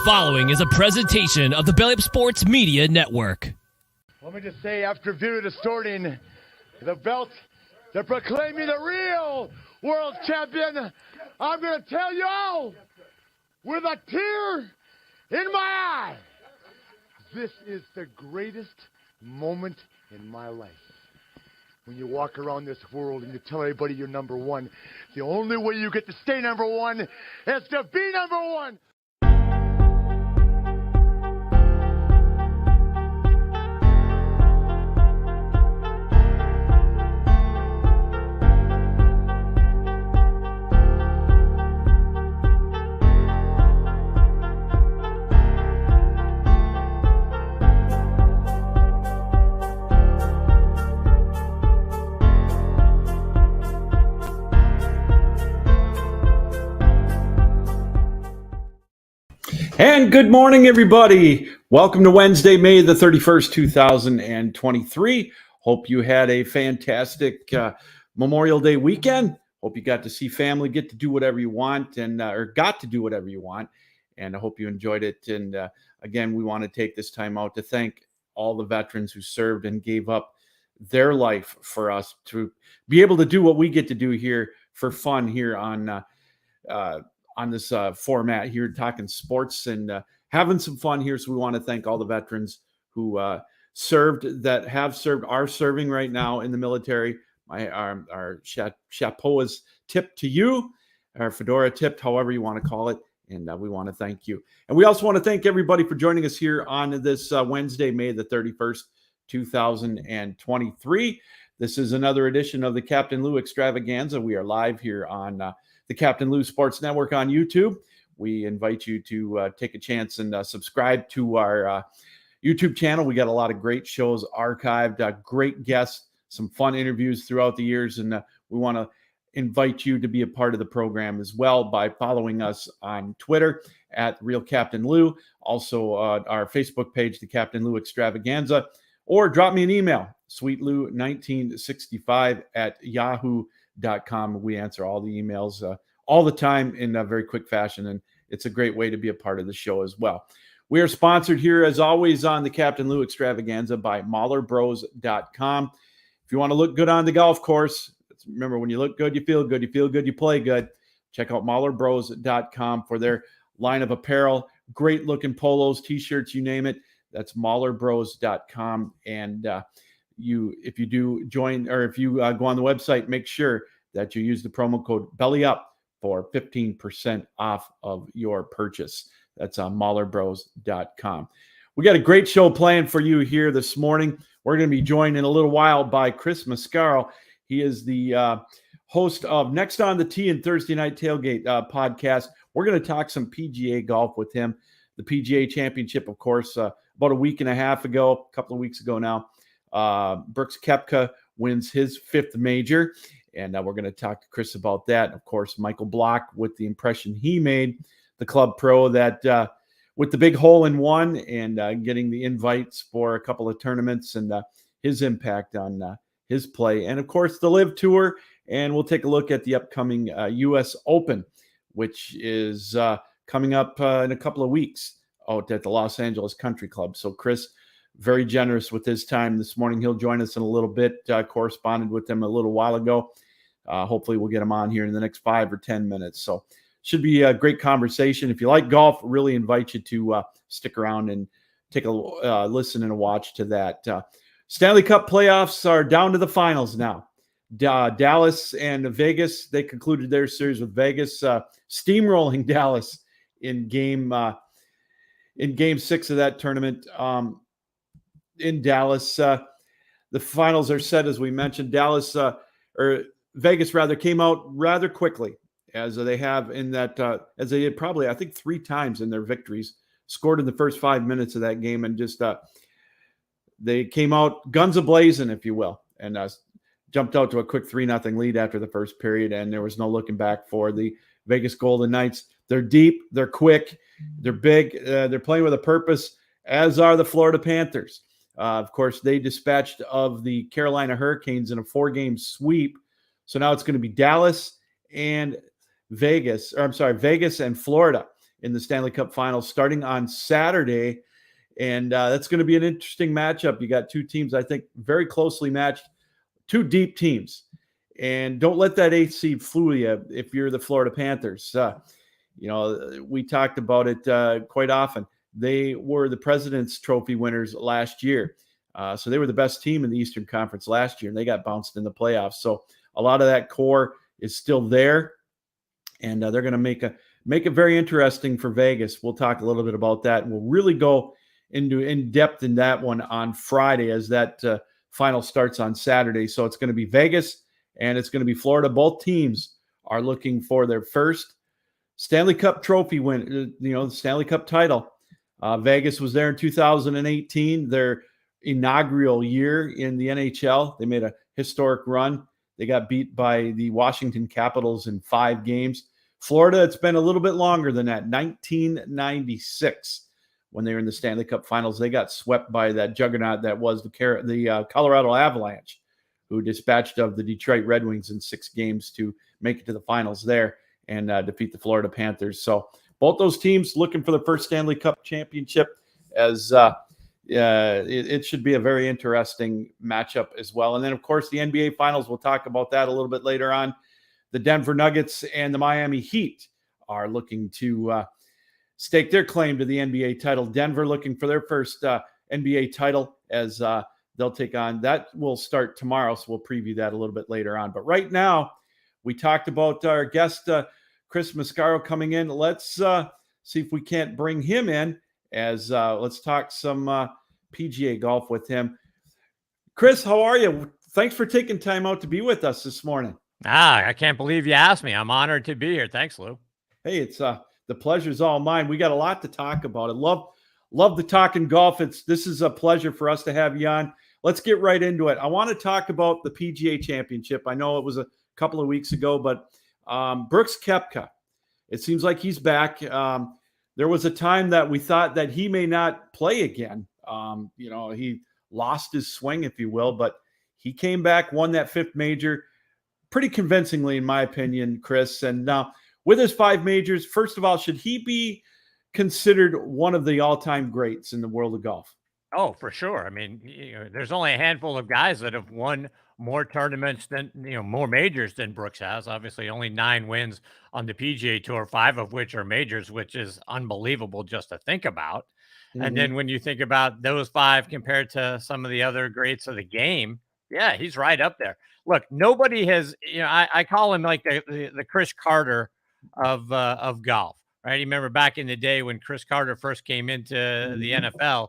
following is a presentation of the Belly Up Sports Media Network. Let me just say, after View distorting the belt to proclaim me the real world champion, I'm going to tell you all, with a tear in my eye, this is the greatest moment in my life. When you walk around this world and you tell everybody you're number one, the only way you get to stay number one is to be number one. And good morning, everybody. Welcome to Wednesday, May the 31st, 2023. Hope you had a fantastic Memorial Day weekend. Hope you got to see family, get to do whatever you want, and or got to do whatever you want. And I hope you enjoyed it. And again, we want to take this time out to thank all the veterans who served and gave up their life for us to be able to do what we get to do here for fun here on this format here, talking sports and having some fun here. So we want to thank all the veterans who served, that have served, are serving right now in the military. Our chapeau is tipped to you, our fedora tipped, however you want to call it. And we want to thank you. And we also want to thank everybody for joining us here on this Wednesday, May the 31st, 2023. This is another edition of the Captain Lou Extravaganza. We are live here on the Captain Lou Sports Network on YouTube. We invite you to take a chance and subscribe to our YouTube channel. We got a lot of great shows archived, great guests, some fun interviews throughout the years. And we want to invite you to be a part of the program as well by following us on Twitter at Real Captain Lou. Also our Facebook page, the Captain Lou Extravaganza, or drop me an email, sweetlou1965 at yahoo.com. We answer all the emails all the time in a very quick fashion, and it's a great way to be a part of the show as well. We are sponsored here, as always, on the Captain Lou Extravaganza by MahlerBros.com. If you want to look good on the golf course, remember, when you look good, you feel good. You feel good, you play good. Check out MahlerBros.com for their line of apparel. Great-looking polos, T-shirts, you name it. That's MahlerBros.com. And if you do join, or if you go on the website, make sure that you use the promo code BELLYUP for 15% off of your purchase. That's on MahlerBros.com. We got a great show planned for you here this morning. We're going to be joined in a little while by Chris Mascaro. He is the host of Next on the Tee and Thursday Night Tailgate podcast. We're going to talk some PGA golf with him. The PGA Championship, of course, about a week and a half ago, a couple of weeks ago now, Brooks Koepka wins his fifth major, and we're going to talk to Chris about that. Of course, Michael Block with the impression he made, the club pro that with the big hole-in-one and getting the invites for a couple of tournaments and his impact on his play. And, of course, the LIV Tour, and we'll take a look at the upcoming U.S. Open, which is coming up in a couple of weeks out at the Los Angeles Country Club. So Chris, very generous with his time this morning. He'll join us in a little bit. Corresponded with him a little while ago. Hopefully we'll get him on here in the next 5 or 10 minutes. So should be a great conversation. If you like golf, really invite you to stick around and take a listen and a watch to that. Stanley Cup playoffs are down to the finals now. Dallas and Vegas, they concluded their series with Vegas steamrolling Dallas in game 6 of that tournament. In Dallas, the finals are set, as we mentioned. Vegas came out rather quickly, as they have in that, as they did probably, I think, 3 times in their victories, scored in the first 5 minutes of that game, and just they came out guns a-blazing, if you will, and jumped out to a quick 3-0 lead after the first period, and there was no looking back for the Vegas Golden Knights. They're deep, they're quick, they're big, they're playing with a purpose, as are the Florida Panthers. Of course, they dispatched of the Carolina Hurricanes in a 4-game sweep. So now it's going to be Dallas and Vegas and Florida in the Stanley Cup Finals starting on Saturday. And that's going to be an interesting matchup. You got two teams, I think, very closely matched, two deep teams. And don't let that 8th seed fool you if you're the Florida Panthers. We talked about it quite often. They were the President's Trophy winners last year. So they were the best team in the Eastern Conference last year, and they got bounced in the playoffs. So a lot of that core is still there, and they're going to make it very interesting for Vegas. We'll talk a little bit about that, and we'll really go in depth in that one on Friday as that final starts on Saturday. So it's going to be Vegas and it's going to be Florida. Both teams are looking for their first Stanley Cup trophy win, the Stanley Cup title. Vegas was there in 2018, their inaugural year in the NHL. They made a historic run. They got beat by the Washington Capitals in 5 games. Florida, it's been a little bit longer than that. 1996, when they were in the Stanley Cup Finals, they got swept by that juggernaut that was the Colorado Avalanche, who dispatched of the Detroit Red Wings in 6 games to make it to the finals there and defeat the Florida Panthers. So both those teams looking for the first Stanley Cup championship, as it should be a very interesting matchup as well. And then, of course, the NBA Finals, we'll talk about that a little bit later on. The Denver Nuggets and the Miami Heat are looking to stake their claim to the NBA title. Denver looking for their first NBA title as they'll take on. That will start tomorrow, so we'll preview that a little bit later on. But right now, we talked about our guest, Chris Mascaro, coming in. Let's see if we can't bring him in as let's talk some PGA golf with him. Chris, how are you? Thanks for taking time out to be with us this morning. I can't believe you asked me. I'm honored to be here. Thanks, Lou. Hey, it's the pleasure's all mine. We got a lot to talk about. I love the talking golf. This is a pleasure for us to have you on. Let's get right into it. I want to talk about the PGA Championship. I know it was a couple of weeks ago, but Brooks Koepka, it seems like he's back. There was a time that we thought that he may not play again. He lost his swing, if you will, but he came back, won that 5th major pretty convincingly, in my opinion, Chris. And now with his 5 majors, first of all, should he be considered one of the all-time greats in the world of golf? Oh, for sure. I mean, there's only a handful of guys that have won more tournaments than, more majors than Brooks has. Obviously, only 9 wins on the PGA Tour, 5 of which are majors, which is unbelievable just to think about. Mm-hmm. And then when you think about those 5 compared to some of the other greats of the game, yeah, he's right up there. Look, nobody has, I call him like the Chris Carter of golf, right? You remember back in the day when Chris Carter first came into the NFL,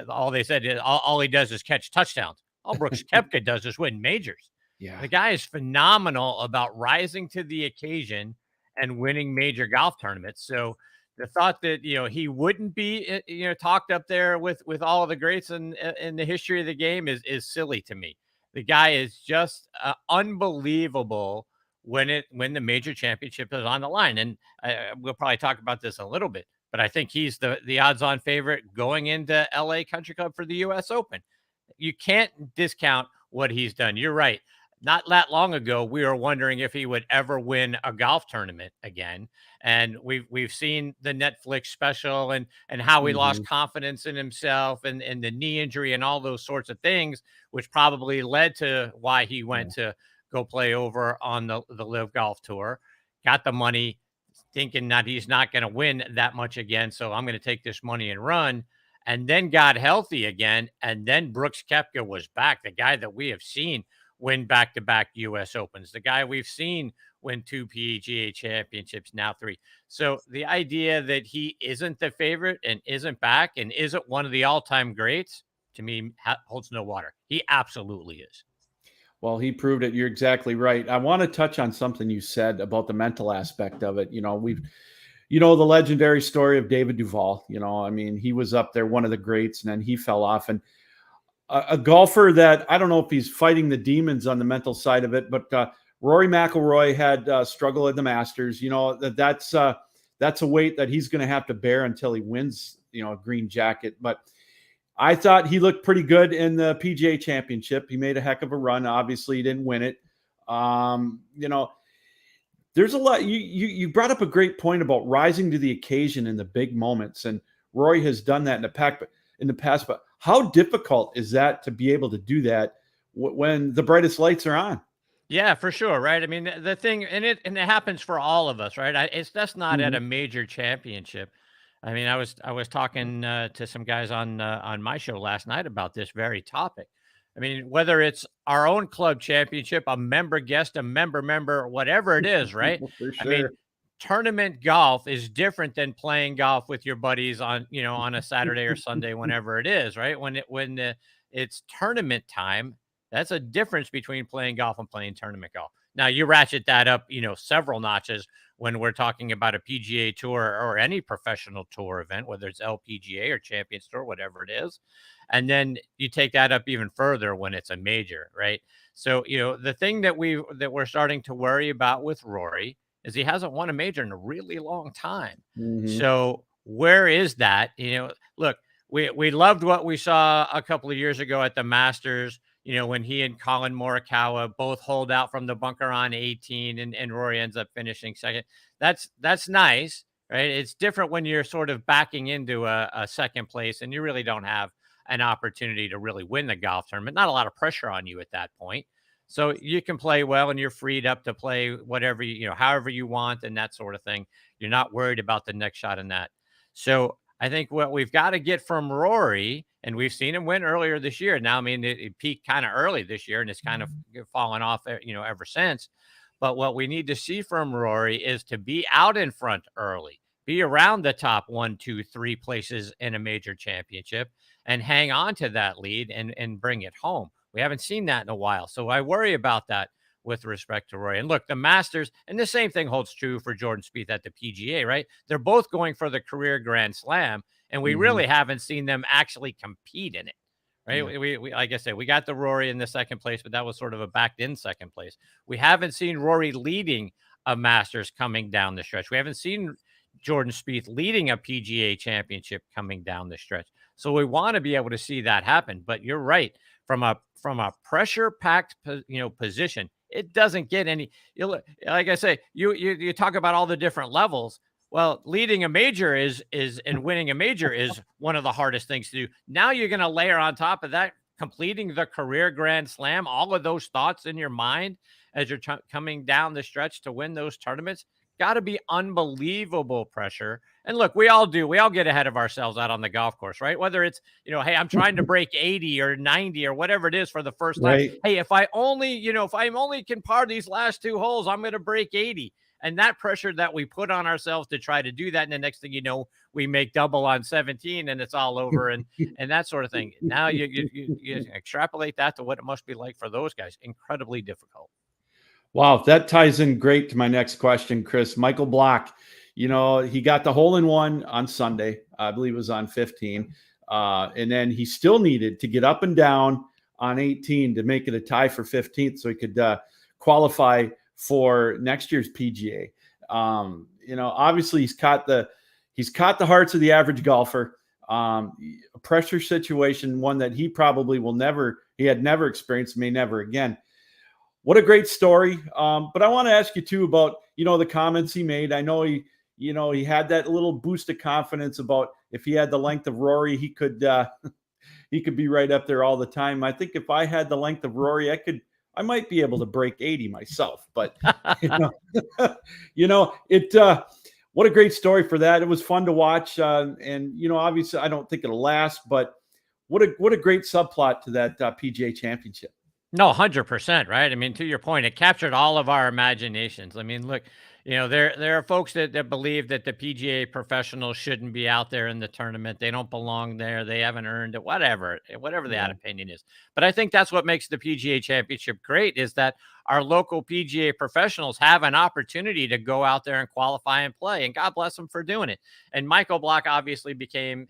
all they said is all he does is catch touchdowns. All Brooks Koepka does is win majors. Yeah, the guy is phenomenal about rising to the occasion and winning major golf tournaments. So the thought that he wouldn't be talked up there with all of the greats in the history of the game is silly to me. The guy is just unbelievable when the major championship is on the line. And we'll probably talk about this a little bit, but I think he's the odds-on favorite going into LA Country Club for the U.S. Open. You can't discount what he's done. You're right. Not that long ago, we were wondering if he would ever win a golf tournament again. And we've seen the Netflix special and how he lost confidence in himself and the knee injury and all those sorts of things, which probably led to why he went to go play over on the LIV Golf Tour, got the money thinking that he's not going to win that much again. So I'm going to take this money and run, and then got healthy again. And then Brooks Koepka was back, the guy that we have seen win back-to-back U.S. Opens, the guy we've seen win 2 PGA championships, now 3. So the idea that he isn't the favorite and isn't back and isn't one of the all-time greats, to me, holds no water. He absolutely is. Well, he proved it. You're exactly right. I want to touch on something you said about the mental aspect of it. The legendary story of David Duval. He was up there, one of the greats, and then he fell off. And a golfer that I don't know if he's fighting the demons on the mental side of it, but Rory McIlroy had struggle at the Masters. That's a weight that he's going to have to bear until he wins, a green jacket. But I thought he looked pretty good in the PGA Championship. He made a heck of a run. Obviously, he didn't win it. there's a lot. You brought up a great point about rising to the occasion in the big moments, and Rory has done that in the past. But how difficult is that to be able to do that when the brightest lights are on? Yeah, for sure, right? I mean, the thing, and it happens for all of us, right? That's not at Mhm. a major championship. I mean, I was talking to some guys on my show last night about this very topic. I mean, whether it's our own club championship, a member guest, a member, whatever it is, right? For I mean, sure. tournament golf is different than playing golf with your buddies on a Saturday or Sunday, whenever it is, right? It's tournament time, that's a difference between playing golf and playing tournament golf. Now you ratchet that up, several notches when we're talking about a PGA Tour or any professional tour event, whether it's LPGA or Champions Tour, whatever it is. And then you take that up even further when it's a major, right? So, the thing that we're starting to worry about with Rory is he hasn't won a major in a really long time. Mhm. So where is that? Look, we loved what we saw a couple of years ago at the Masters, when he and Colin Morikawa both hold out from the bunker on 18 and Rory ends up finishing second. That's nice, right? It's different when you're sort of backing into a second place and you really don't have an opportunity to really win the golf tournament. Not a lot of pressure on you at that point. So you can play well and you're freed up to play whatever however you want and that sort of thing. You're not worried about the next shot in that. So I think what we've got to get from Rory, and we've seen him win earlier this year. Now, I mean, it peaked kind of early this year and it's kind of fallen off, ever since. But what we need to see from Rory is to be out in front early, be around the top 1, 2, 3 places in a major championship and hang on to that lead and bring it home. We haven't seen that in a while. So I worry about that with respect to Rory. And look, the Masters, and the same thing holds true for Jordan Spieth at the PGA, right? They're both going for the career Grand Slam, and we Mhm. really haven't seen them actually compete in it, right? Yeah. We like I said, we got the Rory in the second place, but that was sort of a backed in second place. We haven't seen Rory leading a Masters coming down the stretch. We haven't seen Jordan Spieth leading a PGA Championship coming down the stretch. So we want to be able to see that happen. But you're right, from a pressure packed position, it doesn't get any. Like I say, you talk about all the different levels. Well, leading a major is and winning a major is one of the hardest things to do. Now you're going to layer on top of that completing the career Grand Slam, all of those thoughts in your mind as you're coming down the stretch to win those tournaments. Got to be unbelievable pressure. And look, we all do. We all get ahead of ourselves out on the golf course, right? Whether it's, hey, I'm trying to break 80 or 90 or whatever it is for the first time. Right. Hey, if I only can par these last 2 holes, I'm going to break 80. And that pressure that we put on ourselves to try to do that. And the next thing you know, we make double on 17 and it's all over and that sort of thing. Now you extrapolate that to what it must be like for those guys. Incredibly difficult. Wow, that ties in great to my next question, Chris. Michael Block, he got the hole-in-one on Sunday. I believe it was on 15. And then he still needed to get up and down on 18 to make it a tie for 15th so he could qualify for next year's PGA. Obviously he's caught the hearts of the average golfer. A pressure situation, one that he probably had never experienced, may never again. What a great story. But I want to ask you too about, the comments he made. I know he had that little boost of confidence about if he had the length of Rory, he could be right up there all the time. I think if I had the length of Rory, I might be able to break 80 myself, but what a great story for that. It was fun to watch. And obviously I don't think it'll last, but what a great subplot to that PGA Championship. No, 100%, right? I mean, to your point, it captured all of our imaginations. I mean, look, there are folks that believe that the PGA professionals shouldn't be out there in the tournament. They don't belong there. They haven't earned it, whatever that opinion is. But I think that's what makes the PGA Championship great is that our local PGA professionals have an opportunity to go out there and qualify and play. And God bless them for doing it. And Michael Block obviously became,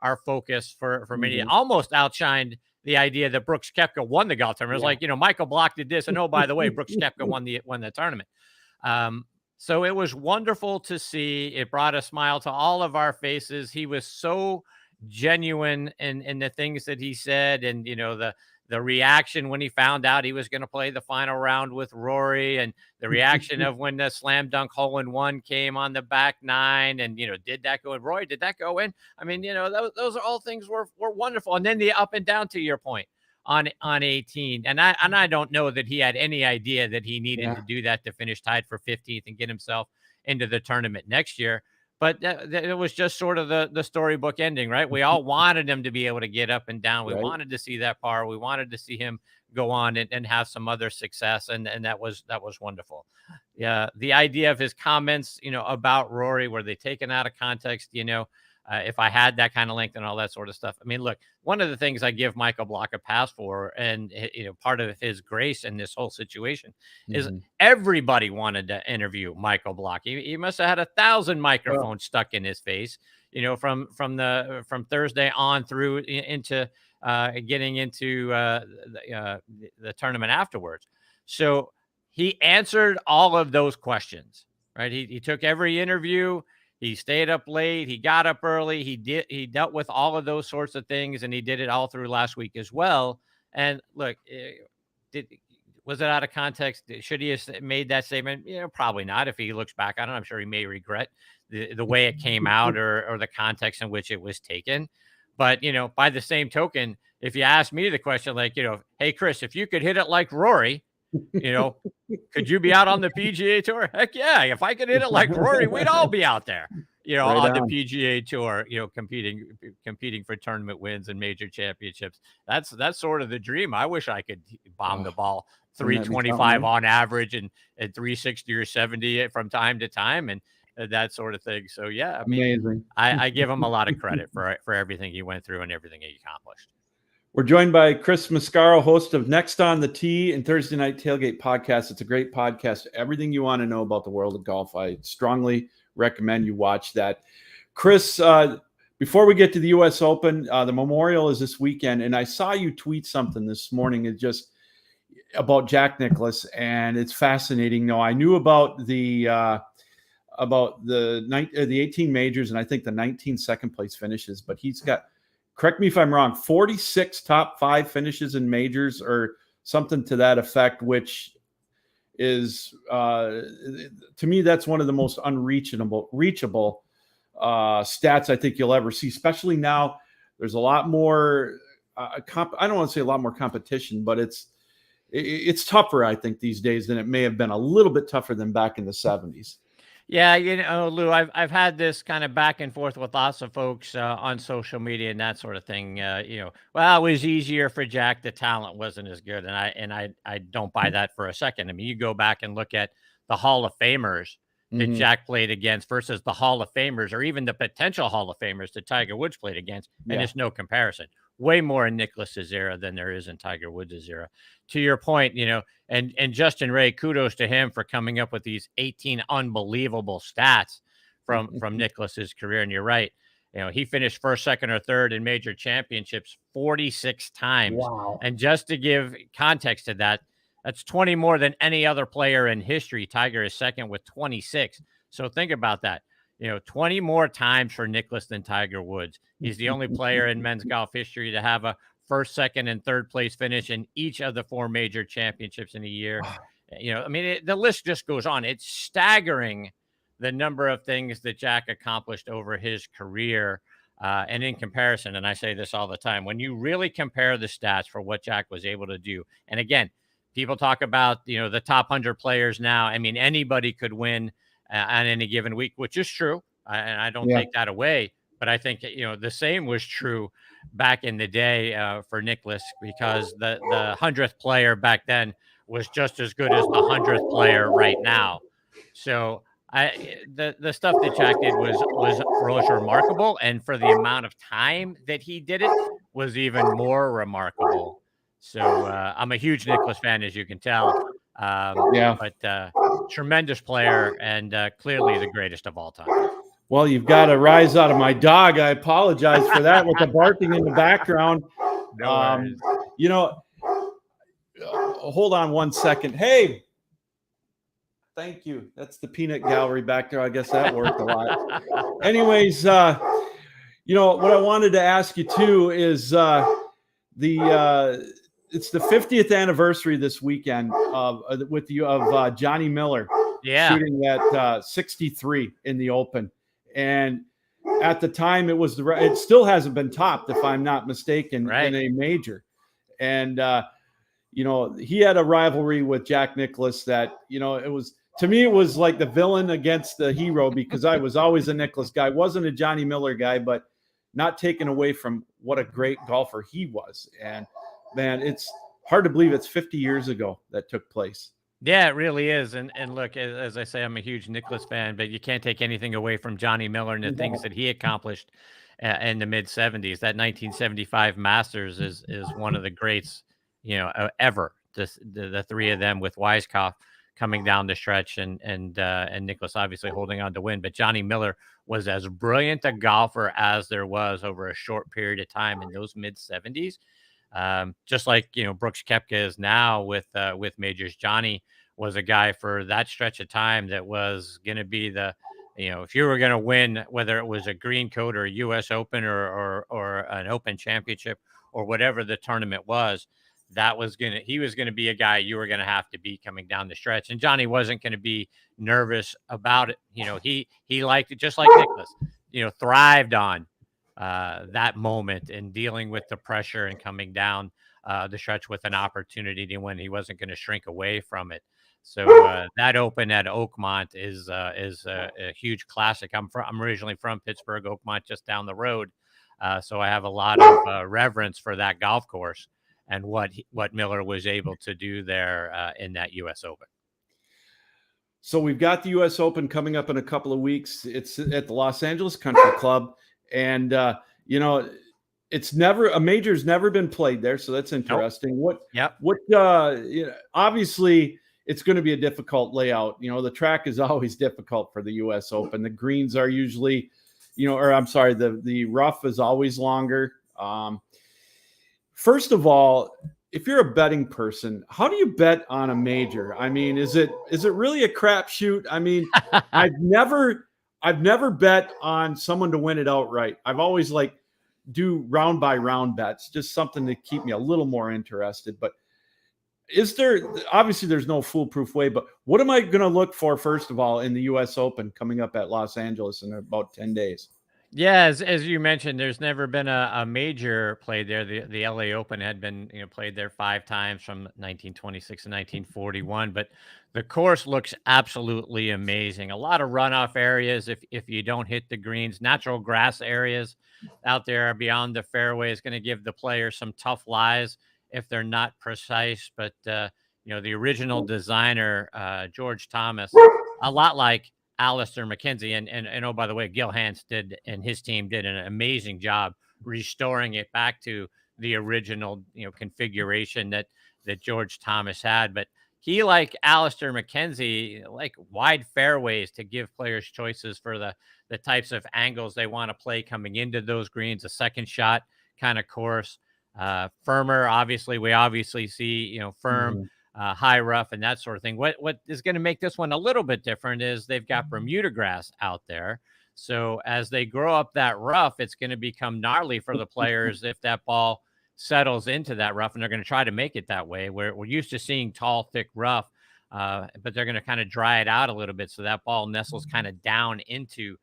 our focus for many, almost outshined the idea that Brooks Koepka won the golf tournament. It was like, Michael Block did this. And oh, by the way, Brooks Koepka won the tournament. So it was wonderful to see. It brought a smile to all of our faces. He was so genuine in the things that he said and, the reaction when he found out he was going to play the final round with Rory, and the reaction of when the slam dunk hole-in-one came on the back nine, and, did that go in? Rory, did that go in? I mean, those are all things were wonderful. And then the up and down, to your point, on 18. And I don't know that he had any idea that he needed to do that to finish tied for 15th and get himself into the tournament next year. But it was just sort of the storybook ending, right? We all wanted him to be able to get up and down. We wanted to see that par. We wanted to see him go on and have some other success. And that was wonderful. Yeah. The idea of his comments, about Rory, were they taken out of context? If I had that kind of length and all that sort of stuff. I mean, look, one of the things I give Michael Block a pass for, and, part of his grace in this whole situation is everybody wanted to interview Michael Block. He must have had 1,000 microphones stuck in his face, from Thursday on through into getting into the tournament afterwards. So he answered all of those questions, right? He took every interview. He stayed up late. He got up early. He dealt with all of those sorts of things, and he did it all through last week as well. And look, was it out of context? Should he have made that statement? Probably not. If he looks back on it, I'm sure he may regret the way it came out or the context in which it was taken. But, by the same token, if you ask me the question, like, hey, Chris, if you could hit it like Rory, could you be out on the PGA Tour? Heck yeah. If I could hit it like Rory, we'd all be out there, on the PGA Tour, competing for tournament wins and major championships. That's sort of the dream. I wish I could bomb the ball 325 on average and 360 or 70 from time to time and that sort of thing. So, yeah, I mean, amazing. I give him a lot of credit for everything he went through and everything he accomplished. We're joined by Chris Mascaro, host of Next on the Tee and Thursday Night Tailgate podcast. It's a great podcast. Everything you want to know about the world of golf. I strongly recommend you watch that. Chris, before we get to the U.S. Open, the Memorial is this weekend, and I saw you tweet something this morning. It just about Jack Nicklaus, and it's fascinating. No, I knew about the 18 majors, and I think the 19 second place finishes, but he's got, correct me if I'm wrong, 46 top 5 finishes in majors or something to that effect, which is, to me, that's one of the most reachable stats I think you'll ever see, especially now. There's a lot more, I don't want to say a lot more competition, but it's tougher, I think, these days than it may have been, a little bit tougher than back in the 70s. Yeah, Lou, I've had this kind of back and forth with lots of folks on social media and that sort of thing. Well, it was easier for Jack. The talent wasn't as good, and I don't buy that for a second. I mean, you go back and look at the Hall of Famers that Jack played against versus the Hall of Famers, or even the potential Hall of Famers that Tiger Woods played against, and it's no comparison. Way more in Nicklaus's era than there is in Tiger Woods' era. To your point, and Justin Ray, kudos to him for coming up with these 18 unbelievable stats from Nicklaus's career. And you're right. He finished first, second, or third in major championships 46 times. Wow. And just to give context to that, that's 20 more than any other player in history. Tiger is second with 26. So think about that. 20 more times for Nicklaus than Tiger Woods. He's the only player in men's golf history to have a first, second, and third place finish in each of the 4 major championships in a year. I mean, the list just goes on. It's staggering the number of things that Jack accomplished over his career. And in comparison, and I say this all the time, when you really compare the stats for what Jack was able to do, and again, people talk about, the top 100 players now. I mean, anybody could win on any given week, which is true. And I don't take that away. But I think, the same was true back in the day for Nicklaus, because the 100th player back then was just as good as the 100th player right now. So the stuff that Jack did was remarkable. And for the amount of time that he did it was even more remarkable. So I'm a huge Nicklaus fan, as you can tell. But tremendous player and clearly the greatest of all time. Well, you've got a rise out of my dog. I apologize for that with the barking in the background. Hold on one second. Hey, thank you. That's the peanut gallery back there. I guess that worked a lot. Anyways, what I wanted to ask you too is it's the 50th anniversary this weekend of Johnny Miller shooting at 63 in the Open, and at the time it still hasn't been topped, if I'm not mistaken, in a major. And he had a rivalry with Jack Nicklaus that to me it was like the villain against the hero, because I was always a Nicklaus guy, wasn't a Johnny Miller guy, but not taken away from what a great golfer he was. And man, it's hard to believe it's 50 years ago that took place. Yeah, it really is. And look, as I say, I'm a huge Nicklaus fan, but you can't take anything away from Johnny Miller and the things that he accomplished in the mid 70s. That 1975 Masters is one of the greats, ever. The three of them with Weiskopf coming down the stretch and Nicklaus obviously holding on to win. But Johnny Miller was as brilliant a golfer as there was over a short period of time in those mid 70s. Just like, Brooks Koepka is now with majors. Johnny was a guy for that stretch of time that was going to be if you were going to win, whether it was a green coat or a US Open or an Open Championship or whatever the tournament was, he was going to be a guy you were going to have to beat coming down the stretch. And Johnny wasn't going to be nervous about it. He liked it just like Nicklaus, thrived on that moment and dealing with the pressure and coming down the stretch with an opportunity to win. He wasn't going to shrink away from it. So that Open at Oakmont is a huge classic. I'm originally from Pittsburgh, Oakmont, just down the road. So I have a lot of reverence for that golf course and what Miller was able to do there in that U.S. Open. So we've got the U.S. Open coming up in a couple of weeks. It's at the Los Angeles Country Club. And, it's a major's never been played there. So that's interesting. Obviously it's going to be a difficult layout. The track is always difficult for the US Open. The greens are usually, the rough is always longer. First of all, if you're a betting person, how do you bet on a major? I mean, is it really a crapshoot? I mean, I've never bet on someone to win it outright. I've always do round by round bets, just something to keep me a little more interested. But obviously there's no foolproof way, but what am I going to look for, first of all, in the US Open coming up at Los Angeles in about 10 days? Yeah, as you mentioned, there's never been a major played there. The LA Open had been played there 5 times from 1926 to 1941, but the course looks absolutely amazing. A lot of runoff areas if you don't hit the greens, natural grass areas out there beyond the fairway is going to give the players some tough lies if they're not precise. But the original designer, George Thomas, a lot like Alistair McKenzie, and oh, by the way, Gil Hanse and his team did an amazing job restoring it back to the original configuration that George Thomas had. But he, like Alistair McKenzie, like wide fairways to give players choices for the types of angles they want to play coming into those greens, a second shot kind of course. Firmer, obviously, we see firm. High rough and that sort of thing. What is going to make this one a little bit different is they've got Bermuda grass out there. So as they grow up that rough, it's going to become gnarly for the players if that ball settles into that rough, and they're going to try to make it that way. We're used to seeing tall, thick rough, but they're going to kind of dry it out a little bit so that ball nestles kind of down into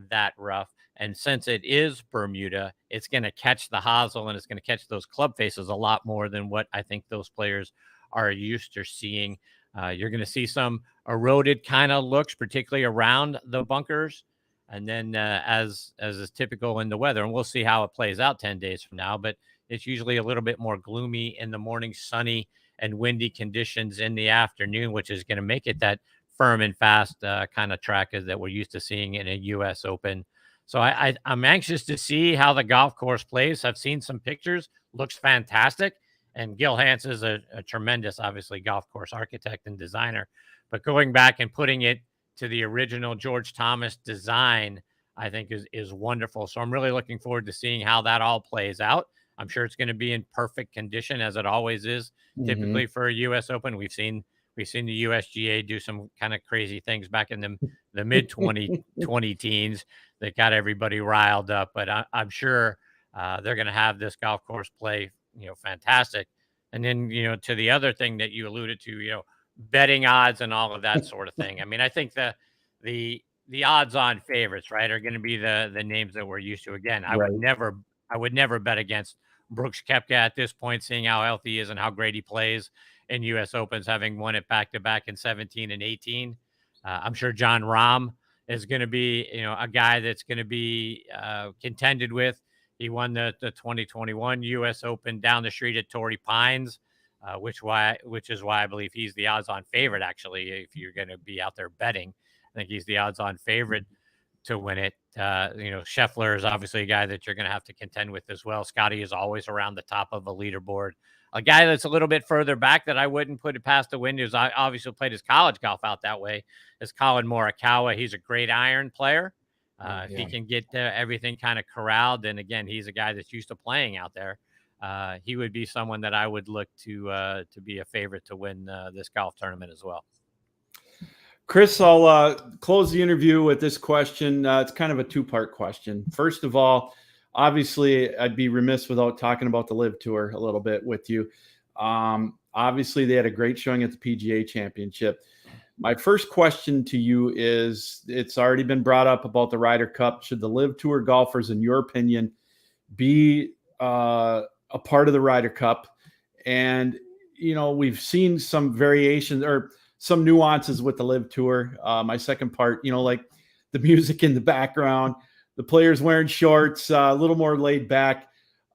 that rough. And since it is Bermuda, it's going to catch the hosel and it's going to catch those club faces a lot more than what I think those players are used to seeing. You're going to see some eroded kind of looks, particularly around the bunkers. And then as is typical in the weather, and we'll see how it plays out 10 days from now, but it's usually a little bit more gloomy in the morning, sunny and windy conditions in the afternoon, which is going to make it that firm and fast kind of track that we're used to seeing in a U.S. Open. So I'm anxious to see how the golf course plays. I've seen some pictures, looks fantastic. And Gil Hanse is a tremendous, obviously, golf course architect and designer. But going back and putting it to the original George Thomas design, I think is wonderful. So I'm really looking forward to seeing how that all plays out. I'm sure it's going to be in perfect condition, as it always is, typically for a U.S. Open. We've seen the USGA do some kind of crazy things back in the mid 20 teens that got everybody riled up. But I'm sure they're going to have this golf course play fantastic And then, to the other thing that you alluded to, betting odds and all of that sort of thing. I mean, I think the odds-on favorites, right, are going to be the names that we're used to. Again, I would never bet against Brooks Koepka at this point, seeing how healthy he is and how great he plays in U.S. Opens, having won it back-to-back in 17 and 18. I'm sure John Rahm is going to be, a guy that's going to be contended with. He won the 2021 U.S. Open down the street at Torrey Pines, which is why I believe he's the odds-on favorite, actually, if you're going to be out there betting. I think he's the odds-on favorite to win it. Scheffler is obviously a guy that you're going to have to contend with as well. Scotty is always around the top of a leaderboard. A guy that's a little bit further back that I wouldn't put it past the wind, who's obviously played his college golf out that way, is Colin Morikawa. He's a great iron player. If he can get everything kind of corralled, and again, he's a guy that's used to playing out there. He would be someone that I would look to be a favorite to win this golf tournament as well. Chris, I'll close the interview with this question. It's kind of a two-part question. First of all, obviously, I'd be remiss without talking about the LIV Tour a little bit with you. Obviously, they had a great showing at the PGA Championship. My first question to you is, it's already been brought up about the Ryder Cup. Should the LIV Tour golfers, in your opinion, be a part of the Ryder Cup? And, we've seen some variations or some nuances with the LIV Tour. My second part, like the music in the background, the players wearing shorts, a little more laid back,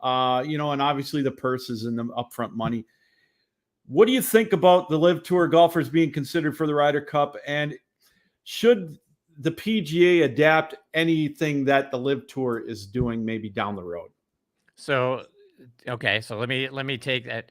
and obviously the purses and the upfront money. What do you think about the LIV Tour golfers being considered for the Ryder Cup? And should the PGA adapt anything that the LIV Tour is doing maybe down the road? So let me take that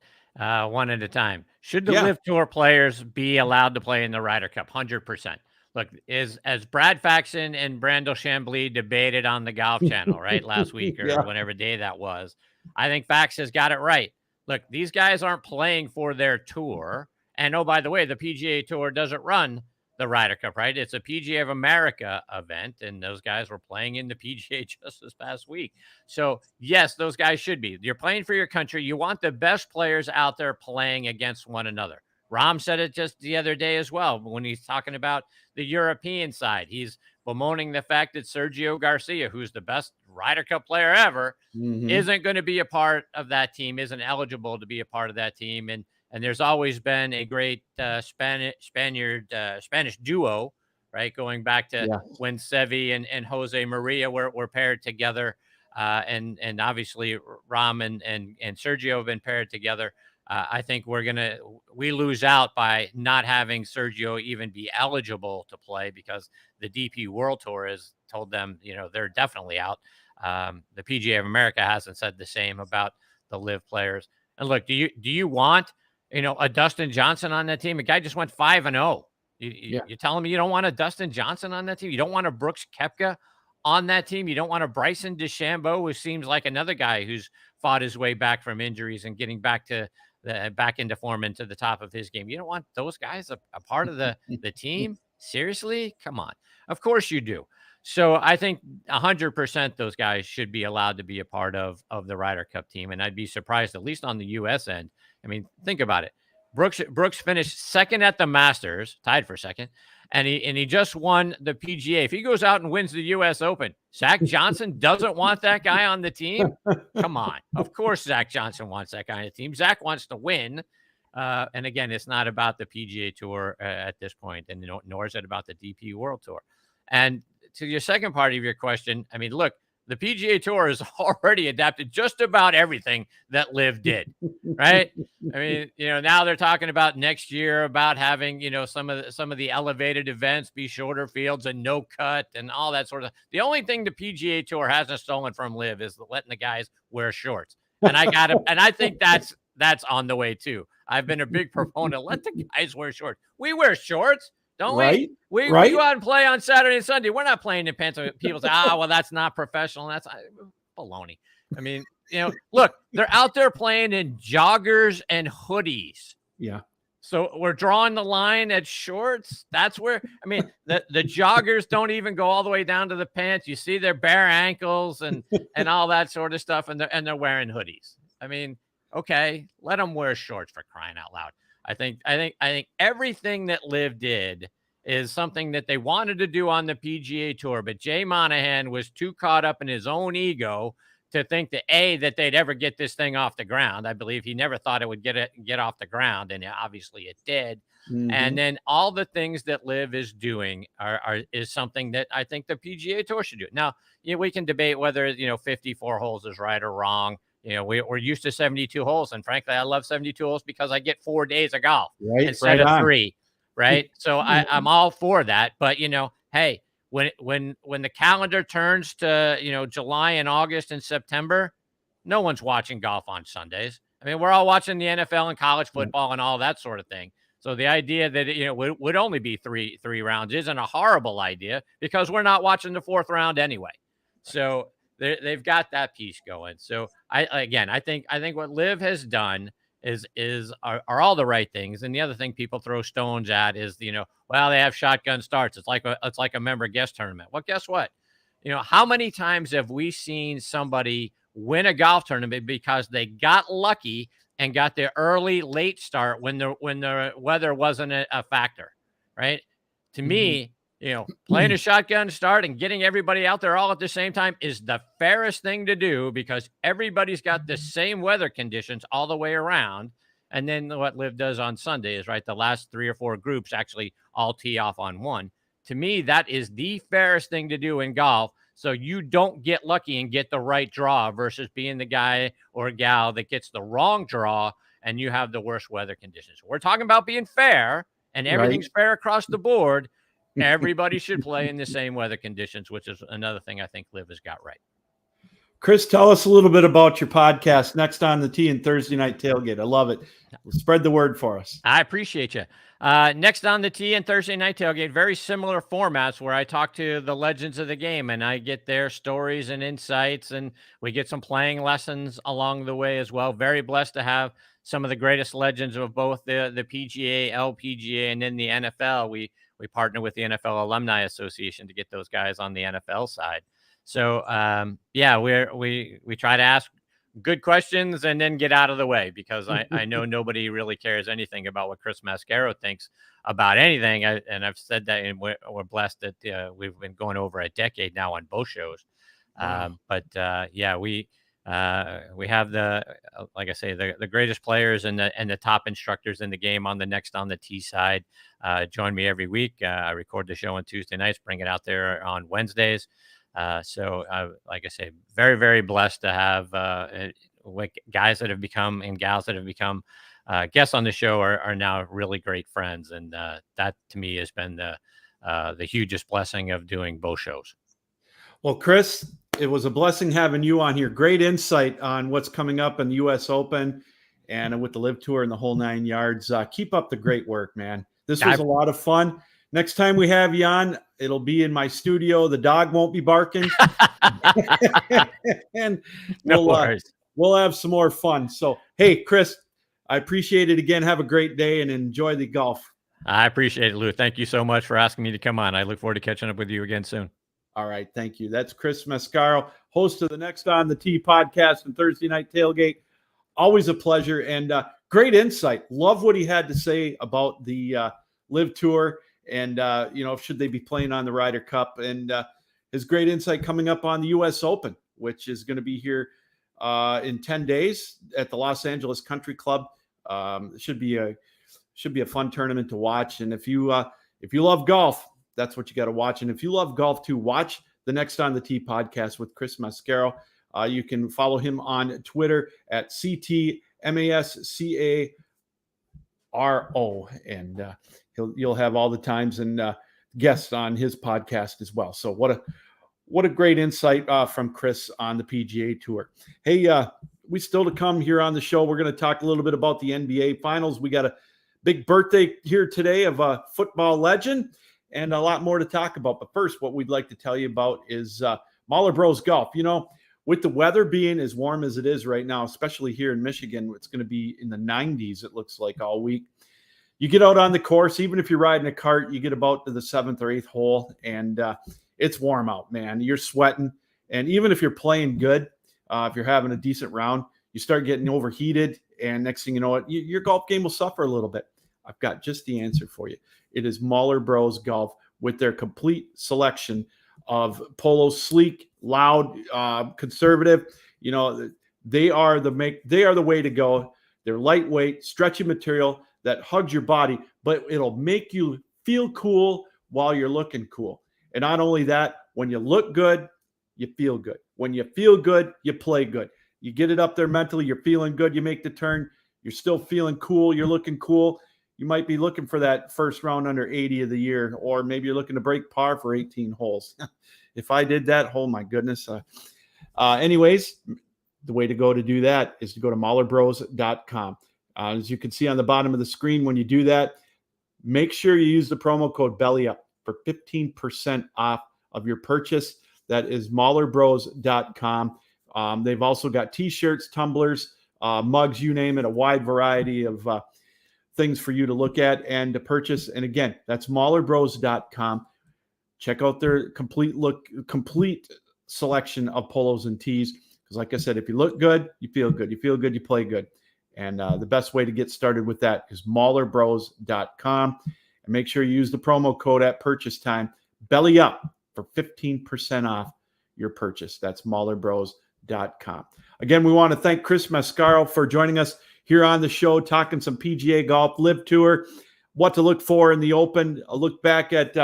one at a time. Should the LIV Tour players be allowed to play in the Ryder Cup? 100%. Look, as Brad Faxon and Brandel Chambly debated on the Golf Channel, right, last week or whenever day that was, I think Fax has got it right. Look, these guys aren't playing for their tour. And, oh, by the way, the PGA Tour doesn't run the Ryder Cup, right? It's a PGA of America event, and those guys were playing in the PGA just this past week. So, yes, those guys should be. You're playing for your country. You want the best players out there playing against one another. Rahm said it just the other day as well when he's talking about the European side. He's bemoaning the fact that Sergio Garcia, who's the best Ryder Cup player ever, isn't going to be a part of that team, isn't eligible to be a part of that team. And there's always been a great Spanish duo, right, going back to when Seve and Jose Maria were paired together. And obviously Rahm and Sergio have been paired together. I think we lose out by not having Sergio even be eligible to play because the DP World Tour has told them, they're definitely out. The PGA of America hasn't said the same about the LIV players. And look, do you want, a Dustin Johnson on that team? A guy just went 5-0. You're telling me you don't want a Dustin Johnson on that team? You don't want a Brooks Koepka on that team? You don't want a Bryson DeChambeau, who seems like another guy who's fought his way back from injuries and getting back into form into the top of his game? You don't want those guys a part of the team? Seriously? Come on. Of course you do. So I think 100% those guys should be allowed to be a part of the Ryder Cup team. And I'd be surprised, at least on the U.S. end. I mean, think about it. Brooks finished second at the Masters, tied for second, and he just won the PGA. If he goes out and wins the U.S. Open, Zach Johnson doesn't want that guy on the team? Come on. Of course Zach Johnson wants that guy on the team. Zach wants to win. And again, it's not about the PGA Tour at this point, and nor is it about the DP World Tour. And to your second part of your question, I mean, look, the PGA Tour has already adapted just about everything that LIV did, right? I mean, now they're talking about next year about having, some of the elevated events be shorter fields and no cut and all that sort of. The only thing the PGA Tour hasn't stolen from LIV is letting the guys wear shorts, and I think that's on the way too. I've been a big proponent. Let the guys wear shorts. We wear shorts. Don't we? We go out and play on Saturday and Sunday. We're not playing in pants. People say, well, that's not professional. That's baloney. I mean, look, they're out there playing in joggers and hoodies. Yeah. So we're drawing the line at shorts. That's where, I mean, the joggers don't even go all the way down to the pants. You see their bare ankles and all that sort of stuff, and they're wearing hoodies. I mean, Okay, let them wear shorts, for crying out loud. I think everything that Liv did is something that they wanted to do on the PGA Tour, but Jay Monahan was too caught up in his own ego to think that they'd ever get this thing off the ground. I believe he never thought it would get off the ground, and obviously it did. And then all the things that Liv is doing is something that I think the PGA Tour should do. Now, we can debate whether 54 holes is right or wrong. We're used to 72 holes, and frankly, I love 72 holes because I get 4 days of golf instead of 3. Right. So I'm all for that. But, hey, when the calendar turns to, July and August and September, no one's watching golf on Sundays. I mean, we're all watching the NFL and college football and all that sort of thing. So the idea that it would only be three rounds isn't a horrible idea because we're not watching the 4th round anyway. So they've got that piece going. So I think what Liv has done are all the right things. And the other thing people throw stones at is, well, they have shotgun starts. It's like a member guest tournament. Well, guess what? How many times have we seen somebody win a golf tournament because they got lucky and got the late start when the weather wasn't a factor, right? To me, playing a shotgun start and getting everybody out there all at the same time is the fairest thing to do because everybody's got the same weather conditions all the way around. And then what Liv does on Sunday is, right, the last 3 or 4 groups actually all tee off on one. To me, that is the fairest thing to do in golf. So you don't get lucky and get the right draw versus being the guy or gal that gets the wrong draw and you have the worst weather conditions. We're talking about being fair and everything's fair across the board. Everybody should play in the same weather conditions, which is another thing I think Liv has got right. Chris, tell us a little bit about your podcast, Next on the Tee and Thursday Night Tailgate. I love it. Spread the word for us. I appreciate you. Next on the Tee and Thursday Night Tailgate, very similar formats where I talk to the legends of the game and I get their stories and insights, and we get some playing lessons along the way as well. Very blessed to have some of the greatest legends of both the PGA, LPGA, and then the NFL. We partner with the NFL Alumni Association to get those guys on the NFL side. So, we try to ask good questions and then get out of the way because I know nobody really cares anything about what Chris Mascaro thinks about anything. And I've said that, and we're blessed that we've been going over a decade now on both shows. Wow. We have like I say, the greatest players and the top instructors in the game on the Next on the Tee side. Join me every week. I record the show on Tuesday nights, bring it out there on Wednesdays. Like I say, very, very blessed to have guys that have become and gals that have become guests on the show are now really great friends. And that to me has been the hugest blessing of doing both shows. Well, Chris, it was a blessing having you on here. Great insight on what's coming up in the U.S. Open and with the Live Tour and the whole 9 yards. Keep up the great work, man. This was a lot of fun. Next time we have you on, it'll be in my studio. The dog won't be barking. And we'll have some more fun. So, hey, Chris, I appreciate it again. Have a great day and enjoy the golf. I appreciate it, Lou. Thank you so much for asking me to come on. I look forward to catching up with you again soon. All right. Thank you. That's Chris Mascaro, host of the Next on the Tee podcast and Thursday Night Tailgate. Always a pleasure and great insight. Love what he had to say about the Live Tour. And, should they be playing on the Ryder Cup, and his great insight coming up on the U.S. Open, which is going to be here in 10 days at the Los Angeles Country Club. It should be a fun tournament to watch. And if you love golf, that's what you got to watch. And if you love golf too, watch the Next on the Tee podcast with Chris Mascaro. You can follow him on Twitter at CTMASCARO, and you'll have all the times and guests on his podcast as well. So what a great insight from Chris on the PGA Tour. Hey, we still to come here on the show. We're going to talk a little bit about the NBA Finals. We got a big birthday here today of a football legend and a lot more to talk about. But first, what we'd like to tell you about is Mahler Bros Golf. With the weather being as warm as it is right now, especially here in Michigan, it's going to be in the 90s, it looks like, all week. You get out on the course, even if you're riding a cart, you get about to the 7th or 8th hole, and it's warm out, man. You're sweating. And even if you're playing good, if you're having a decent round, you start getting overheated And next thing you know, your golf game will suffer a little bit. I've got just the answer for you. It is Mahler Bros Golf with their complete selection of polos, sleek, loud, conservative. They are the way to go. They're lightweight, stretchy material that hugs your body, but it'll make you feel cool while you're looking cool. And not only that, when you look good, you feel good. When you feel good, you play good. You get it up there mentally, you're feeling good, you make the turn, you're still feeling cool, you're looking cool. You might be looking for that first round under 80 of the year, or maybe you're looking to break par for 18 holes. If I did that, oh my goodness. Anyways, the way to go to do that is to go to MahlerBros.com. As you can see on the bottom of the screen, when you do that, make sure you use the promo code BELLYUP for 15% off of your purchase. That is MahlerBros.com. They've also got t-shirts, tumblers, mugs, you name it, a wide variety of things for you to look at and to purchase. And again, that's MahlerBros.com. Check out their complete selection of polos and tees. Because like I said, if you look good, you feel good. You feel good, you play good. And the best way to get started with that is MahlerBros.com. And make sure you use the promo code at purchase time, BELLYUP, for 15% off your purchase. That's MahlerBros.com. Again, we want to thank Chris Mascaro for joining us here on the show, talking some PGA golf, Live Tour, what to look for in the Open, a look back at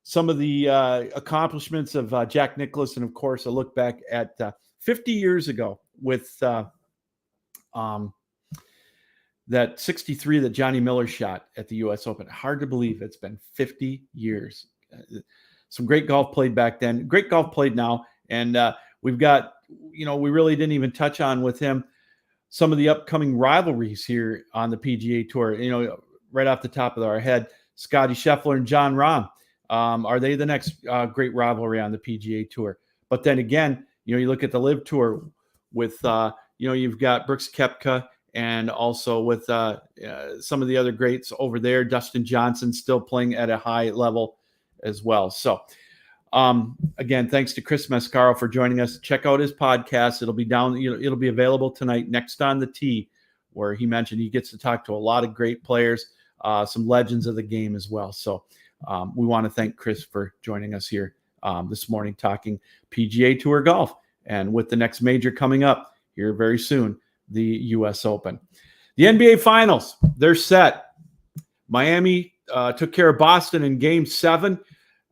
some of the accomplishments of Jack Nicklaus, and of course, a look back at 50 years ago with that 63 that Johnny Miller shot at the U.S. Open. Hard to believe it's been 50 years. Some great golf played back then, great golf played now. And we've got, we really didn't even touch on with him some of the upcoming rivalries here on the PGA Tour. Right off the top of our head, Scotty Scheffler and Jon Rahm. Are they the next great rivalry on the PGA Tour? But then again, you look at the Live Tour with, you've got Brooks Koepka, and also with some of the other greats over there, Dustin Johnson still playing at a high level as well. So, again, thanks to Chris Mascaro for joining us. Check out his podcast. It'll be it'll be available tonight, Next on the Tee, where he mentioned he gets to talk to a lot of great players, some legends of the game as well. So we want to thank Chris for joining us here this morning, talking PGA Tour golf. And with the next major coming up here very soon, the U.S. Open. The NBA Finals, they're set. Miami took care of Boston in Game 7.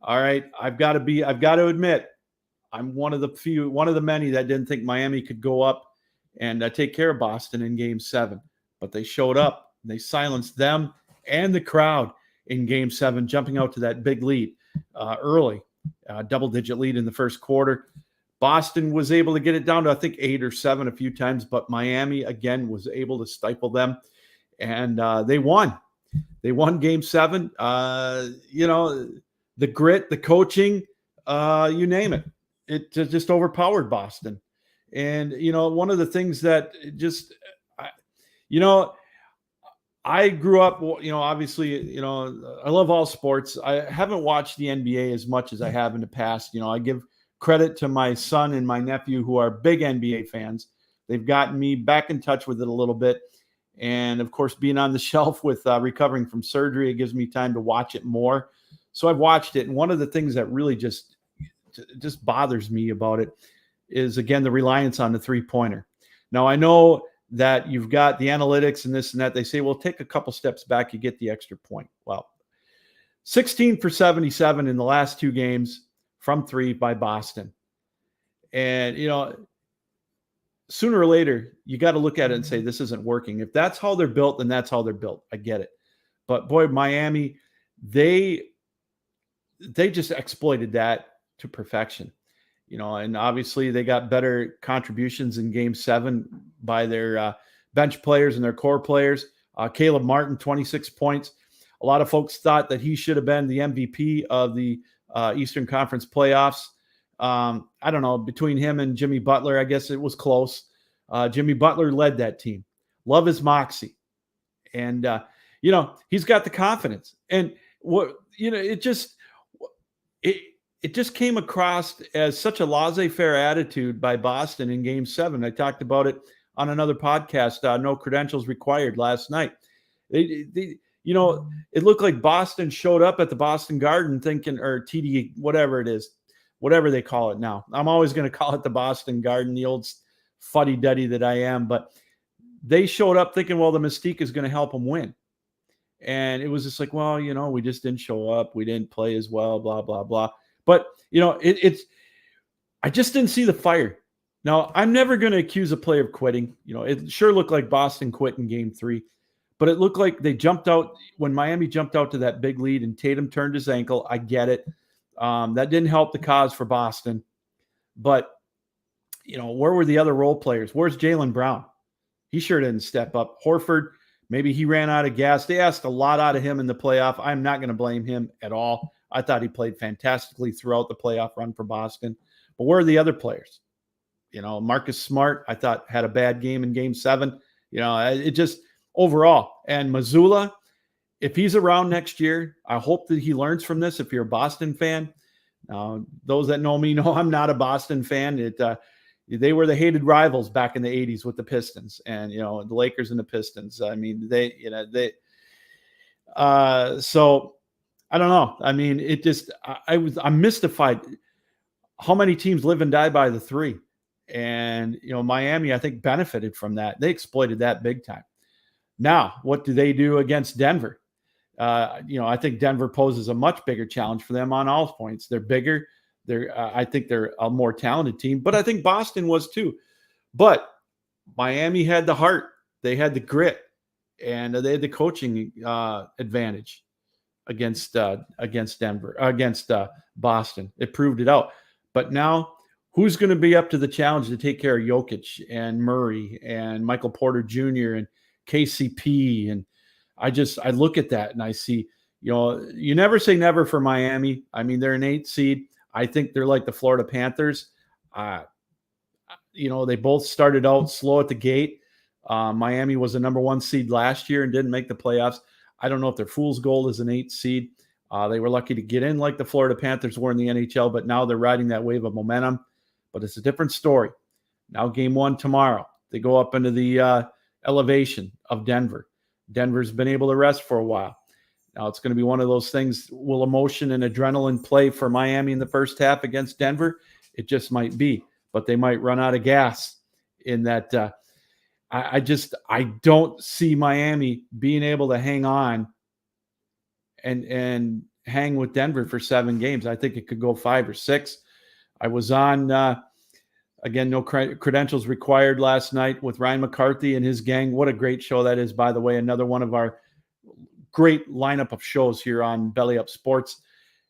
All right, I've got to admit, I'm one of the many that didn't think Miami could go up and take care of Boston in Game 7. But they showed up. They silenced them and the crowd in Game 7, jumping out to that big lead early, double-digit lead in the first quarter. Boston was able to get it down to, I think, 8 or 7 a few times, but Miami, again, was able to stifle them, and they won. They won Game 7. The grit, the coaching, you name it. It just overpowered Boston. And, one of the things that just, I grew up, obviously, I love all sports. I haven't watched the NBA as much as I have in the past. I give credit to my son and my nephew who are big NBA fans. They've gotten me back in touch with it a little bit. And of course, being on the shelf with recovering from surgery, it gives me time to watch it more. So I've watched it. And one of the things that really just bothers me about it is, again, the reliance on the three-pointer. Now, I know that you've got the analytics and this and that. They say, well, take a couple steps back, you get the extra point. Well, 16 for 77 in the last 2 games from 3 by Boston. And, sooner or later, you got to look at it and say, this isn't working. If that's how they're built, then that's how they're built. I get it. But boy, Miami, they just exploited that to perfection. And obviously they got better contributions in Game 7 by their bench players and their core players. Caleb Martin, 26 points. A lot of folks thought that he should have been the MVP of the Eastern Conference playoffs. I don't know, between him and Jimmy Butler, I guess it was close. Jimmy Butler led that team. Love his moxie. And, he's got the confidence. And, it just came across as such a laissez-faire attitude by Boston in Game 7. I talked about it on another podcast, No Credentials Required, last night. It looked like Boston showed up at the Boston Garden thinking, or TD, whatever it is, whatever they call it now. I'm always going to call it the Boston Garden, the old fuddy-duddy that I am. But they showed up thinking, well, the mystique is going to help them win. And it was just like, well, we just didn't show up. We didn't play as well, blah, blah, blah. But, I just didn't see the fire. Now, I'm never going to accuse a player of quitting. It sure looked like Boston quit in game 3. But it looked like they jumped out when Miami jumped out to that big lead and Tatum turned his ankle. I get it. That didn't help the cause for Boston. But, where were the other role players? Where's Jaylen Brown? He sure didn't step up. Horford, maybe he ran out of gas. They asked a lot out of him in the playoff. I'm not going to blame him at all. I thought he played fantastically throughout the playoff run for Boston. But where are the other players? Marcus Smart, I thought, had a bad game in game 7. It just overall. And Mazzulla, if he's around next year, I hope that he learns from this. If you're a Boston fan, those that know me know I'm not a Boston fan. They were the hated rivals back in the 80s with the Pistons and, the Lakers and the Pistons. I mean, so I don't know. I mean, it just, I'm mystified how many teams live and die by the 3. And, Miami, I think, benefited from that. They exploited that big time. Now, what do they do against Denver? I think Denver poses a much bigger challenge for them on all points. They're bigger. I think they're a more talented team, but I think Boston was too. But Miami had the heart. They had the grit, and they had the coaching advantage against Boston. It proved it out. But now, who's going to be up to the challenge to take care of Jokic and Murray and Michael Porter Jr. and KCP? And I look at that and I see, you never say never for Miami. I mean, they're an 8 seed. I think they're like the Florida Panthers. They both started out slow at the gate. Miami was a number 1 seed last year and didn't make the playoffs. I don't know if their fool's gold is an 8 seed. They were lucky to get in like the Florida Panthers were in the NHL, but now they're riding that wave of momentum. But it's a different story. Now game 1 tomorrow. They go up into the elevation of Denver. Denver's been able to rest for a while. Now it's going to be one of those things. Will emotion and adrenaline play for Miami in the first half against Denver? It just might be, but they might run out of gas in that. I don't see Miami being able to hang on and hang with Denver for 7 games. I think it could go 5 or 6. I was on, again, no credentials required last night with Ryan McCarthy and his gang. What a great show that is, by the way. Another one of our great lineup of shows here on Belly Up Sports.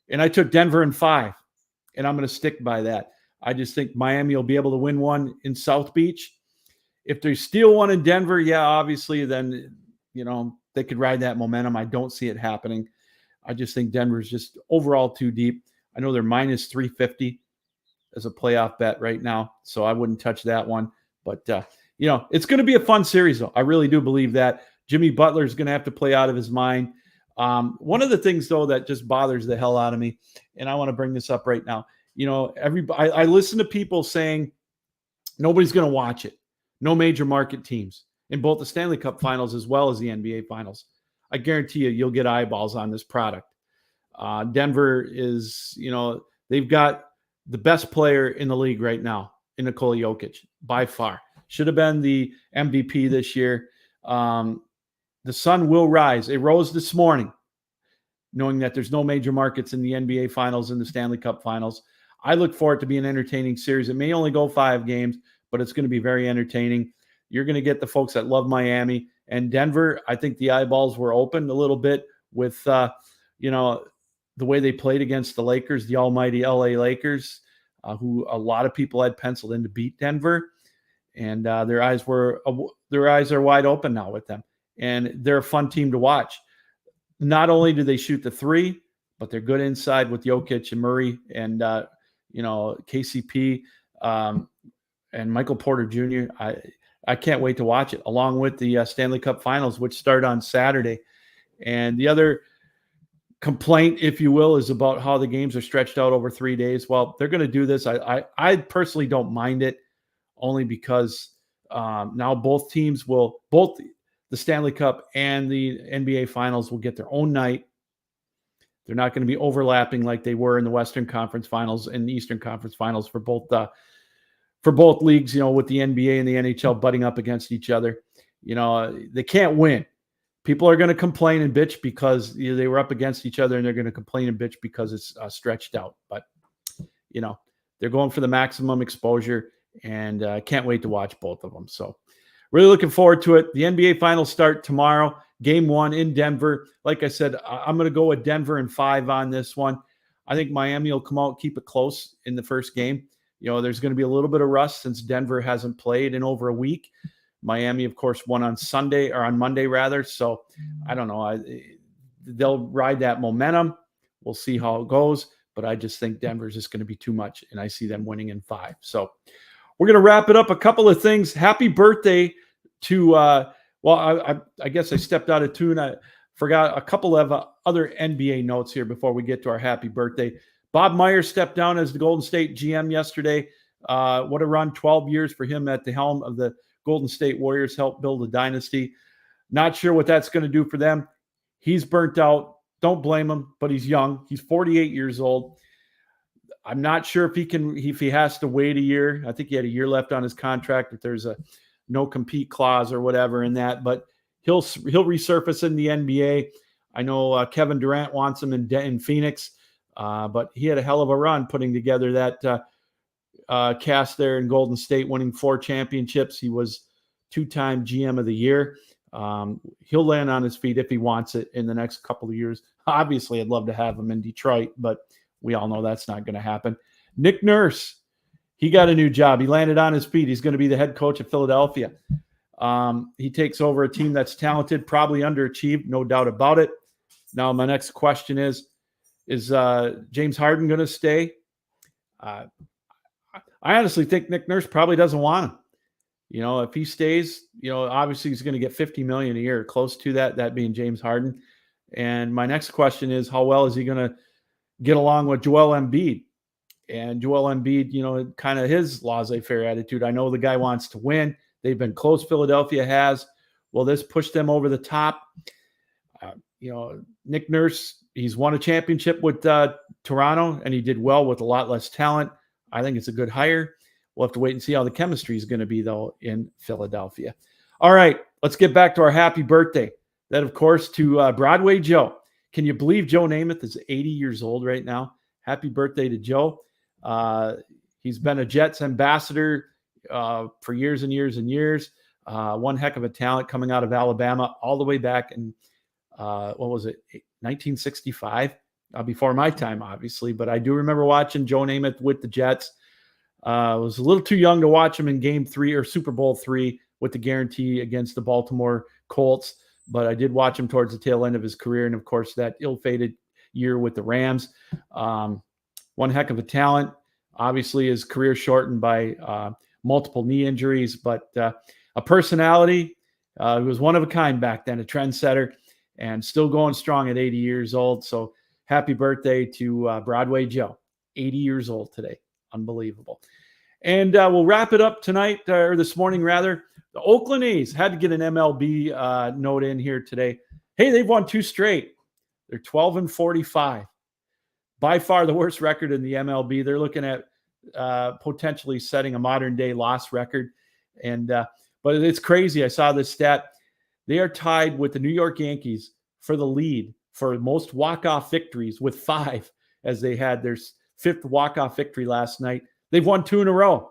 And I took Denver in 5, and I'm going to stick by that. I just think Miami will be able to win one in South Beach. If they steal one in Denver, yeah, obviously, then, they could ride that momentum. I don't see it happening. I just think Denver's just overall too deep. I know they're minus 350 as a playoff bet right now, so I wouldn't touch that one. But, it's going to be a fun series, though. I really do believe that. Jimmy Butler is going to have to play out of his mind. One of the things, though, that just bothers the hell out of me, and I want to bring this up right now, I listen to people saying nobody's going to watch it. No major market teams in both the Stanley Cup finals as well as the NBA finals. I guarantee you'll get eyeballs on this product. Denver is, they've got the best player in the league right now in Nikola Jokic by far. Should have been the MVP this year. The sun will rise. It rose this morning, knowing that there's no major markets in the NBA finals and the Stanley Cup finals. I look for it to be an entertaining series. It may only go 5 games, but it's going to be very entertaining. You're going to get the folks that love Miami and Denver. I think the eyeballs were opened a little bit with, the way they played against the Lakers, the almighty LA Lakers, who a lot of people had penciled in to beat Denver. And their eyes are wide open now with them. And they're a fun team to watch. Not only do they shoot the 3, but they're good inside with Jokic and Murray and, KCP and Michael Porter Jr. I can't wait to watch it, along with the Stanley Cup Finals, which start on Saturday. And the other complaint, if you will, is about how the games are stretched out over 3 days. Well, they're going to do this. I personally don't mind it, only because Now both the Stanley Cup and the NBA Finals will get their own night. They're not going to be overlapping like they were in the Western Conference Finals and the Eastern Conference Finals for both leagues, with the NBA and the NHL butting up against each other. They can't win. People are going to complain and bitch because they were up against each other, and they're going to complain and bitch because it's stretched out. But, they're going for the maximum exposure, and can't wait to watch both of them. So really looking forward to it. The NBA Finals start tomorrow, Game 1 in Denver. Like I said, I'm going to go with Denver in 5 on this one. I think Miami will come out and keep it close in the first game. There's going to be a little bit of rust since Denver hasn't played in over a week. Miami, of course, won on Monday rather. So I don't know. They'll ride that momentum. We'll see how it goes. But I just think Denver's just going to be too much, and I see them winning in 5. So we're going to wrap it up. A couple of things. Happy birthday to, I guess I stepped out of tune. I forgot a couple of other NBA notes here before we get to our happy birthday. Bob Myers stepped down as the Golden State GM yesterday. What a run, 12 years for him at the helm of the Golden State Warriors, helped build a dynasty. Not sure what that's going to do for them. He's burnt out. Don't blame him, but he's young. He's 48 years old. I'm not sure if he has to wait a year. I think he had a year left on his contract, if there's a no compete clause or whatever in that, but he'll resurface in the NBA. I know Kevin Durant wants him in Phoenix, but he had a hell of a run putting together that cast there in Golden State, winning 4 championships. He was 2-time GM of the year. He'll land on his feet if he wants it in the next couple of years. Obviously, I'd love to have him in Detroit, but we all know that's not going to happen. Nick Nurse, he got a new job. He landed on his feet. He's going to be the head coach of Philadelphia. He takes over a team that's talented, probably underachieved, no doubt about it. Now, my next question is James Harden going to stay? I honestly think Nick Nurse probably doesn't want him. If he stays, obviously he's going to get $50 million a year, close to that being James Harden. And my next question is, how well is he going to get along with Joel Embiid? And Joel Embiid, kind of his laissez-faire attitude. I know the guy wants to win. They've been close. Philadelphia has. Will this push them over the top? Nick Nurse, he's won a championship with Toronto, and he did well with a lot less talent. I think it's a good hire. We'll have to wait and see how the chemistry is going to be, though, in Philadelphia. All right, let's get back to our happy birthday. That, of course, to Broadway Joe. Can you believe Joe Namath is 80 years old right now? Happy birthday to Joe. He's been a Jets ambassador for years and years and years. One heck of a talent coming out of Alabama all the way back in, 1965? Before my time, obviously. But I do remember watching Joe Namath with the Jets. I was a little too young to watch him in Game 3 or Super Bowl 3 with the guarantee against the Baltimore Colts. But I did watch him towards the tail end of his career. And, of course, that ill-fated year with the Rams. One heck of a talent. Obviously, his career shortened by multiple knee injuries. But a personality. He was one of a kind back then, a trendsetter. And still going strong at 80 years old. So happy birthday to Broadway Joe. 80 years old today. Unbelievable. And we'll wrap it up tonight, or this morning rather. The Oakland A's had to get an MLB note in here today. Hey, they've won 2 straight. They're 12-45. By far the worst record in the MLB. They're looking at potentially setting a modern day loss record. And but it's crazy. I saw this stat. They are tied with the New York Yankees for the lead for most walk-off victories with 5, as they had their 5th walk-off victory last night. They've won 2 in a row.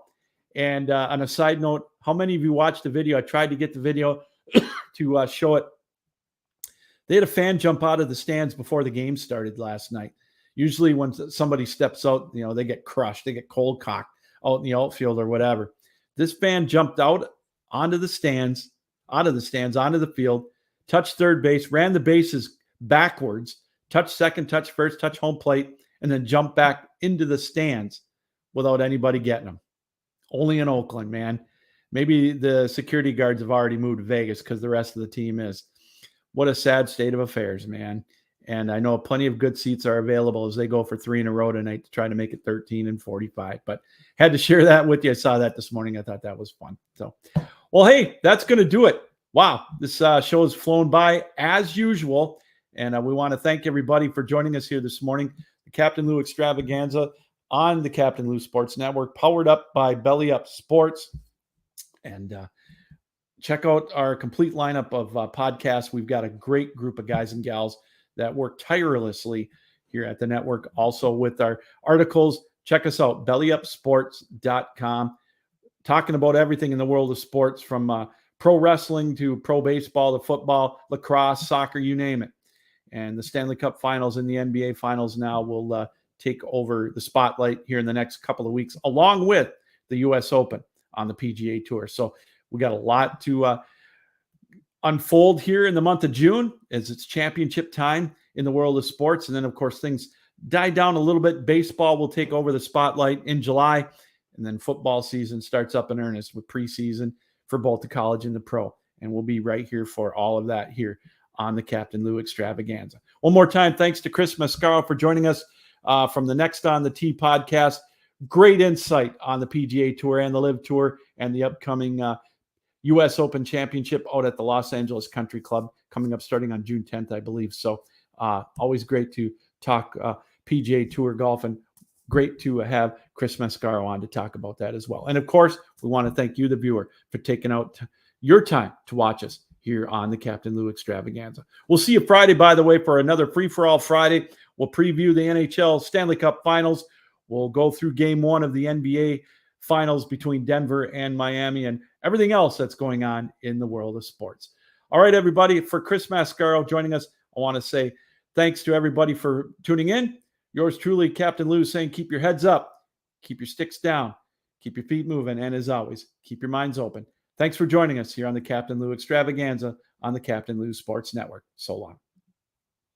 And on a side note, how many of you watched the video? I tried to get the video to show it. They had a fan jump out of the stands before the game started last night. Usually when somebody steps out, they get crushed. They get cold cocked out in the outfield or whatever. This fan jumped out onto the stands, onto the field, touched third base, ran the bases backwards, touched second, touched first, touched home plate, and then jumped back into the stands without anybody getting them. Only in Oakland, man. Maybe the security guards have already moved to Vegas because the rest of the team is. What a sad state of affairs, man. And I know plenty of good seats are available as they go for 3 in a row tonight to try to make it 13 and 45. But had to share that with you. I saw that this morning. I thought that was fun. So, well, hey, that's going to do it. Wow, this show has flown by as usual. And we want to thank everybody for joining us here this morning. The Captain Lou Extravaganza on the Captain Lou Sports Network, powered up by Belly Up Sports. And check out our complete lineup of podcasts. We've got a great group of guys and gals that work tirelessly here at the network. Also with our articles, check us out, bellyupsports.com, talking about everything in the world of sports, from pro wrestling to pro baseball to football, lacrosse, soccer, you name it. And the Stanley Cup Finals and the NBA Finals now will take over the spotlight here in the next couple of weeks, along with the U.S. Open on the PGA Tour. So we got a lot to unfold here in the month of June as it's championship time in the world of sports. And then, of course, things die down a little bit. Baseball will take over the spotlight in July, and then football season starts up in earnest with preseason for both the college and the pro. And we'll be right here for all of that here on the Captain Lou Extravaganza. One more time, thanks to Chris Mascaro for joining us from the Next on the Tee podcast. Great insight on the PGA Tour and the Live Tour and the upcoming U.S. Open Championship out at the Los Angeles Country Club coming up starting on June 10th, I believe. So always great to talk PGA Tour golf, and great to have Chris Mascaro on to talk about that as well. And of course, we want to thank you, the viewer, for taking out your time to watch us here on the Captain Lou Extravaganza. We'll see you Friday, by the way, for another Free-for-All Friday. We'll preview the NHL Stanley Cup Finals. We'll go through Game 1 of the NBA Finals between Denver and Miami, and everything else that's going on in the world of sports. All right, everybody, for Chris Mascaro joining us, I want to say thanks to everybody for tuning in. Yours truly, Captain Lou, saying keep your heads up, keep your sticks down, keep your feet moving, and as always, keep your minds open. Thanks for joining us here on the Captain Lou Extravaganza on the Captain Lou Sports Network. So long.